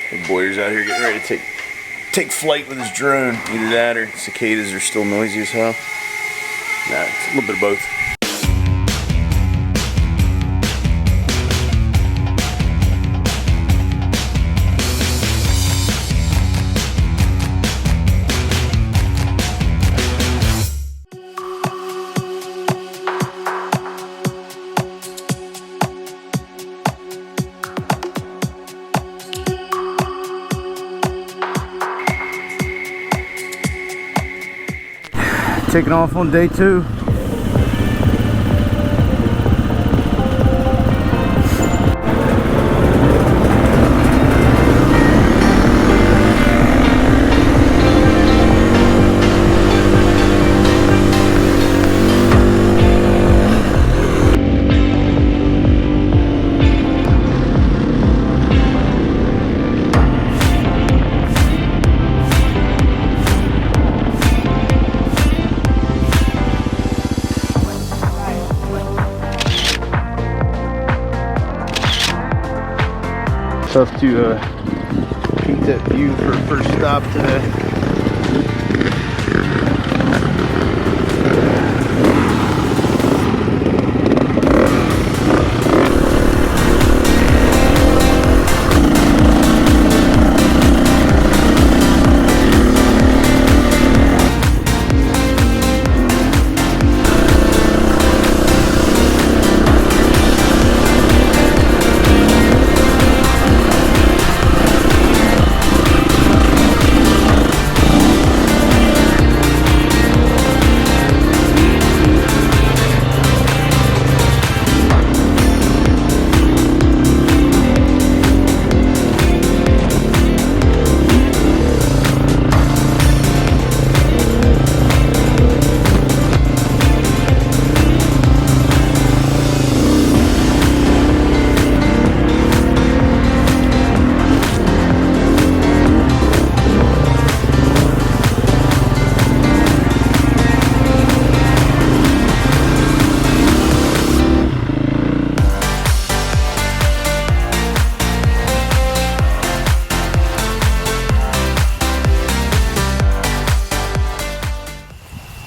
The Boyer's out here getting ready to take flight with his drone. Either that or cicadas are still noisy as hell. Nah, it's a little bit of both. Taking off on day 2. Tough to beat that view for a first stop today.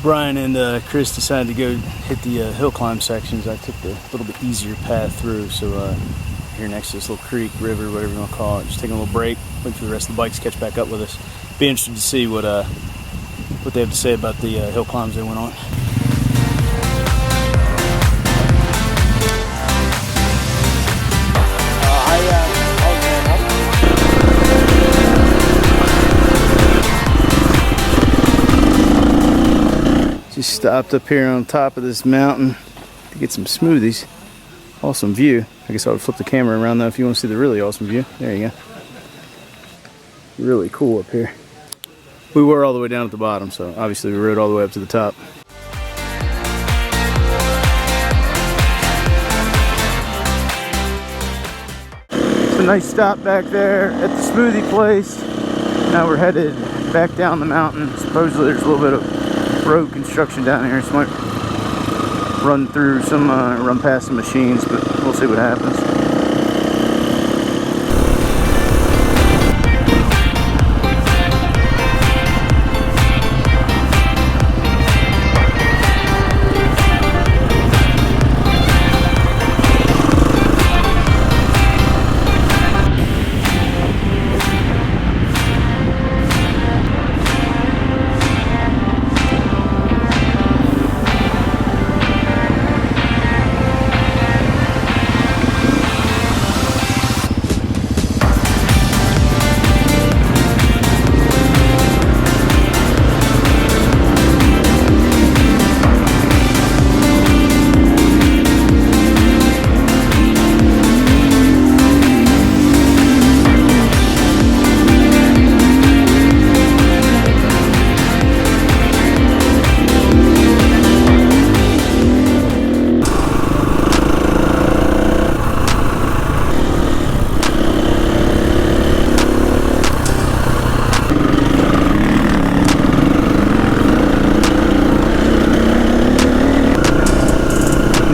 Brian and Chris decided to go hit the hill climb sections. I took the little bit easier path through. So here next to this little creek, river, whatever you want to call it, just taking a little break, waiting for the rest of the bikes to catch back up with us. Be interested to see what they have to say about the hill climbs they went on. Just stopped up here on top of this mountain to get some smoothies. Awesome view. I guess I would flip the camera around though if you want to see the really awesome view. There you go. Really cool up here. We were all the way down at the bottom, so obviously we rode all the way up to the top. It's a nice stop back there at the smoothie place. Now we're headed back down the mountain. Supposedly there's a little bit of road construction down here, so might run through some, run past some machines, but we'll see what happens.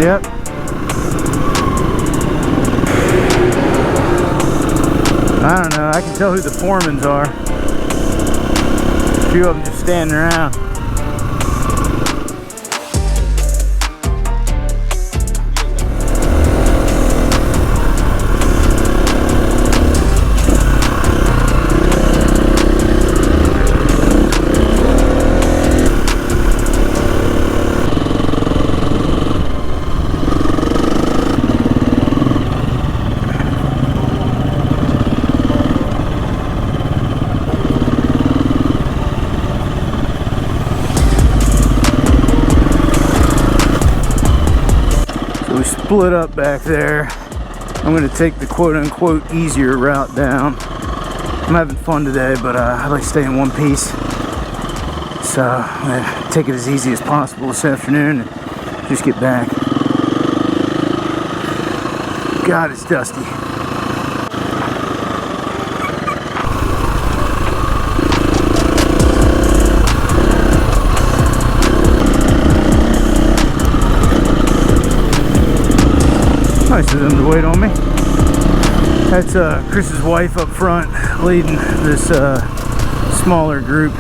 Yep. I don't know. I can tell who the foremans are. A few of them just standing around. Split up back there. I'm going to take the quote-unquote easier route down. I'm having fun today, but I like to stay in one piece. So I'm going to take it as easy as possible this afternoon and just get back. God, it's dusty. Nice of them to wait on me. That's Chris's wife up front leading this smaller group.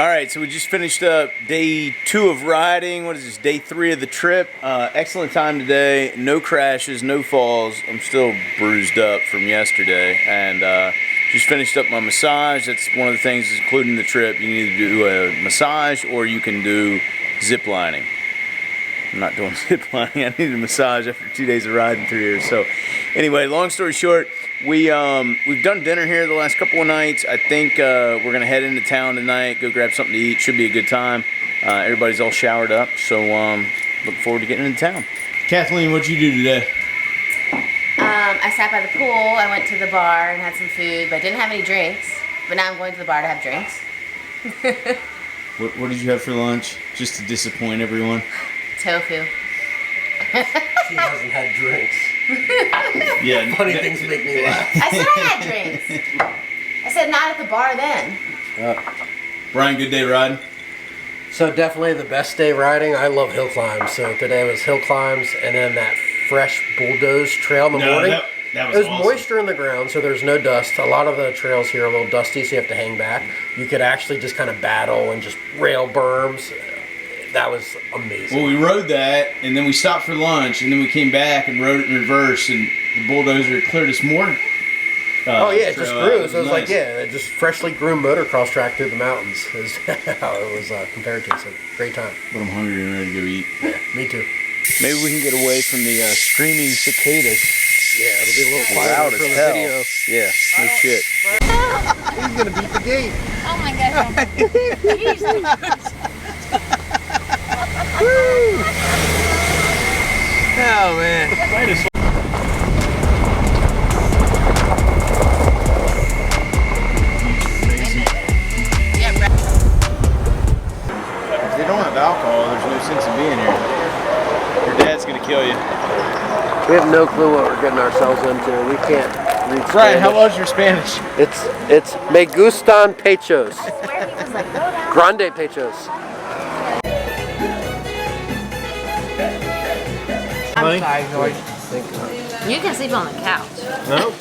All right, so we just finished up day 2 of riding. What is this, day 3 of the trip? Excellent time today. No crashes, no falls. I'm still bruised up from yesterday. And just finished up my massage. That's one of the things that's included in the trip. You can either do a massage or you can do zip lining. I'm not doing zip lining. I need a massage after 2 days of riding through here. So anyway, long story short, we've done dinner here the last couple of nights. I think we're going to head into town tonight, go grab something to eat. Should be a good time. Everybody's all showered up, so looking forward to getting into town. Kathleen, what'd you do today? I sat by the pool. I went to the bar and had some food, but I didn't have any drinks. But now I'm going to the bar to have drinks. What did you have for lunch? Just to disappoint everyone? Tofu. She hasn't had drinks. Yeah. Funny things make me laugh. I said I had drinks. I said not at the bar then. Brian, good day riding? So definitely the best day riding. I love hill climbs. So today was hill climbs and then that fresh bulldoze trail in the morning. That was There's awesome. moisture in the ground, so there's no dust. A lot of the trails here are a little dusty, so you have to hang back. You could actually just kind of battle and just rail berms. That was amazing. Well, we rode that, and then we stopped for lunch, and then we came back and rode it in reverse, and the bulldozer cleared us more. Oh yeah, it just trail out. grew. It was So it was nice. like, yeah, it just freshly groomed motocross track through the mountains is how it was compared to. So great time. But I'm hungry and ready to go eat. Yeah, me too. Maybe we can get away from the screaming cicadas. Yeah, it'll be a little Loud quieter as for the hell. video. Yeah, no shit. He's gonna beat the gate. Oh my gosh. Oh man. If they don't have alcohol, there's no sense in being here. Your dad's gonna kill you. We have no clue what we're getting ourselves into. We can't read Brian, how Spanish. was your Spanish? It's me gustan pechos. Where he was like, go down. Grande pechos. I'm sorry, George. Thank God. You can sleep on the couch. No?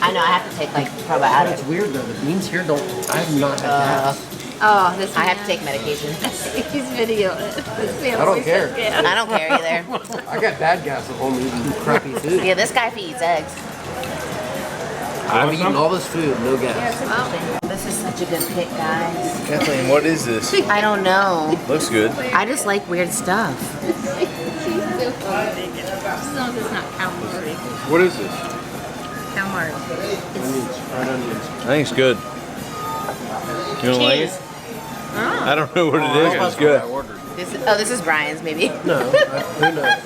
I know, I have to take like probiotics. It's weird though. The beans here don't. I have not had gas. Oh, this I have to take medication. He's videoing. I don't care. I don't care either. I got bad gas at home eating crappy food. Yeah, this guy eats eggs. I've eaten all this food, no gas. This is such a good pick, guys. Kathleen, what is this? I don't know. Looks good. I just like weird stuff. As long as it's not calamari. What is this? Calamari. I think it's good. You don't like it? I don't know what it is, but it's good. This is Brian's, maybe. No, who knows?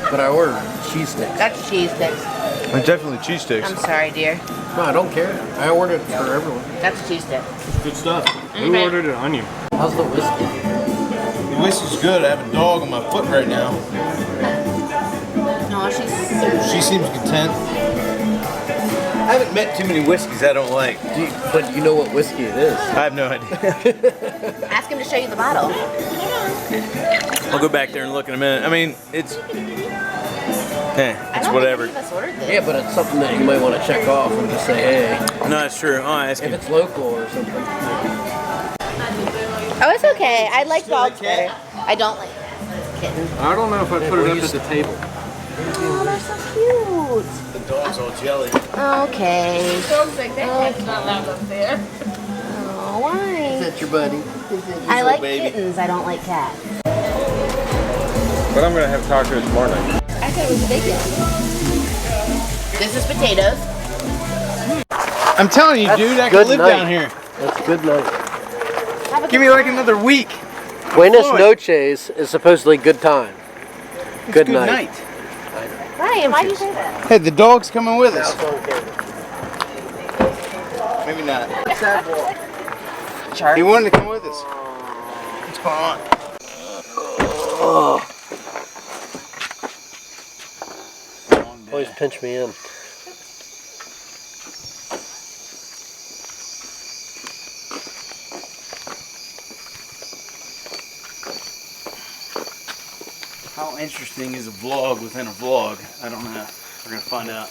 But I ordered cheese sticks. That's cheese sticks. It's definitely cheese sticks. I'm sorry, dear. No, I don't care. I ordered it for everyone. That's cheese stick. Good stuff. Who Okay. ordered it on you? How's the whiskey? The whiskey's good. I have a dog on my foot right now. No, She seems content. I haven't met too many whiskeys I don't like. But you know what whiskey it is. I have no idea. Ask him to show you the bottle. I'll go back there and look in a minute. I mean, it's I don't whatever. think any of us ordered this. Yeah, but it's something that you might want to check off and just say, hey, No, it's true. I'll ask if him. it's local or something. Oh, it's okay. I like dogs better. I don't like kittens. I don't know if I put it up at the table. Oh, they're so cute. The dog's all jelly. Okay. Dogs like that cat's not allowed up there. Oh, why? Is that your buddy? I like baby. kittens. I don't like cats. But I'm gonna have tacos tomorrow night. I thought it was bacon. This is potatoes. I'm telling you, dude, I good can live night. down here. That's a good night. Have a Give good me like time. another week. Buenas Boy. noches is supposedly good time. Good night. Ryan, why do you say that? Hey, the dog's coming with us. Maybe not. He wanted to come with us. What's going on? Always pinch me in. How interesting is a vlog within a vlog? I don't know. We're gonna find out.